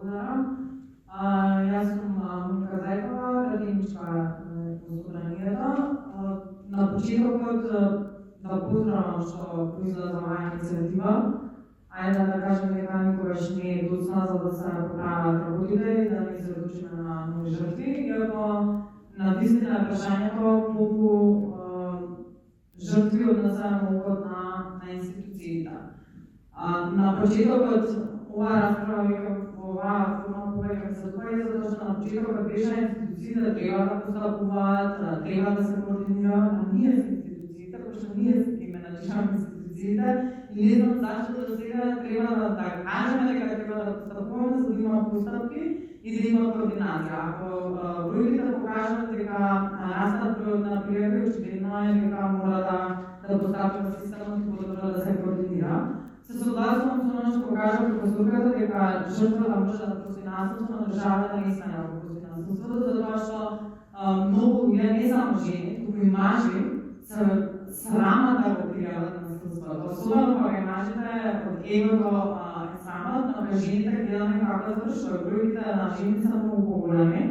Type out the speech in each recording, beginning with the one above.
Благодарам. Јас сум Моника Зајкова, председничка во собранието. На почетокот да поздравам што произлезе оваа иницијатива. Ајде да кажем дека никогаш не е доцна за да се поправат работите и да не се одучиме на нови жртви, иако на вистина е прашањето колку жртви однесуваме окот на институциите. На почетокот оваа расправа веќе во оваа форма повеќе се доаѓа затоа што на почетокот беше институциите треба да постапуваат, треба да се координираат, а ние институциите, пошто ние ги менаџираме институциите и не знам зашто до сега треба да кажеме дека треба да постапуваме за да има постапки и да има координација. Ако бројките покажат дека растат бројот на пријави, очигледно е дека мора да постапува системот и подобро да се координира. Се согласувам со она што покажа професорката дека жртвата може да постои насилство, но државата не сме да постои насилството, затоа што многу луѓе, не само жени, туку и мажи, се срамат да го пријават насилството. Особено кога мажите од егото е срамат, но жените гледаме како да завршува. Бројките на жени се многу поголеми.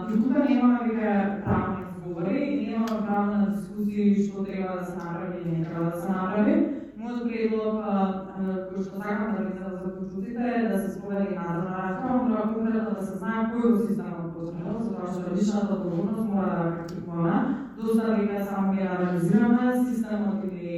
И тука немаме веќе право на изговори и немаме право на дискусии што треба да се направи или не треба да се направи. Мојот предлог, кој што сакам да ви заклучуците, е да се спроведе надзорна расправа, мора конкретно да се знае кој во системот потребно, затоа што личната одговорност мора да практикуваме. Доста веќе само ги анализираме системот или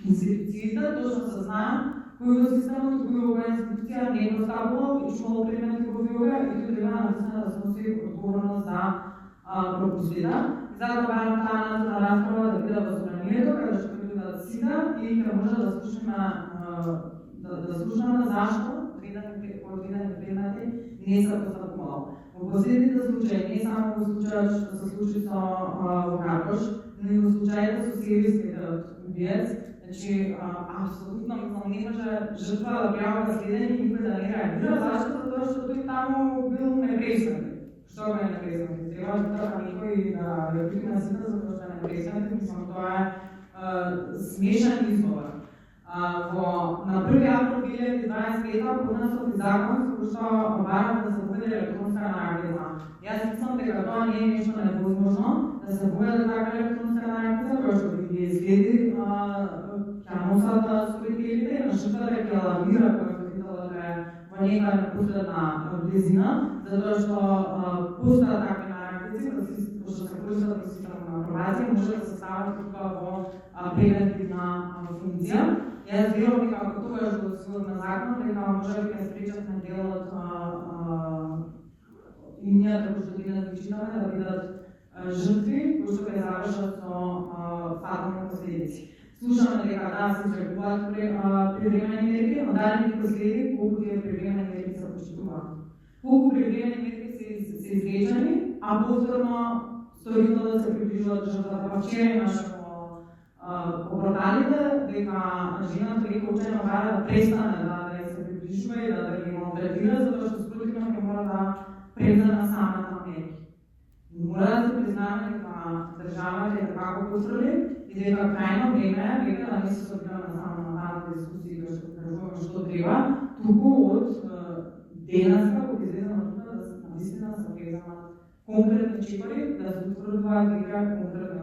институциите, точно се знае кој во системот и кој во институција не е постапувал и што предмети во вилога и тој треба наистина да сноси одговорност за пропустите. Затоа барам таа надзорна расправа да биде во собранието, каде што сите и ќе може да слушаме зашто одредени предмети не се постапувал. Во последните случаи, не само во случајот што се случи со Вокаркош, но и во случаите со сиријскиот убиец, значи апсолутно не може жртва да бива следени и никој да не реагира, зашто? Затоа што тој таму бил непреснат. Што го е непреснат? Треба да некој да реагира на сите затоа што е непреснат, мислам тоа е смешан изговор. На 1 април 2025 поднесот и закон со кој што барам да се воведе електронска наредба. Јас мислам дека тоа не е нешто невозможно, да се воведе така електронска наредба, која што ги следи ќе носат строителите, на жртвата ќе алармира кој строителот е во нека непосредна близина, затоа што постојат такви наредби, пошто се користат во системот на пробација, може да се стават тука во превентивна функција. Јас верувам дека ако тогаш го усвоиме закон, дека може да ќе спречат дел од линијата кои што денес ги читаме да бидат жртви кои што ќе завршат со фатални последици. Слушаме дека да се изрекуваат привремени мерки, но дали никој следи колку тие привремени мерки се почитуваат. Колку привремени мерки се изречени, а повторно сторителот се приближува до жртвата. Вчера имаше по порталите дека жената веќе учено бара да престане да се приближува и да ги малтретира, затоа што спротивно ќе мора да преземе самата мерки. Мора да се признаме дека државата е како потврди и дека крајно време е веќе да не се собираме само на таа дискусија која што кажуваме што треба, туку од денеска кога излеземе од тука да наистина се преземат конкретни чекори, да се утврдуваат дека конкретни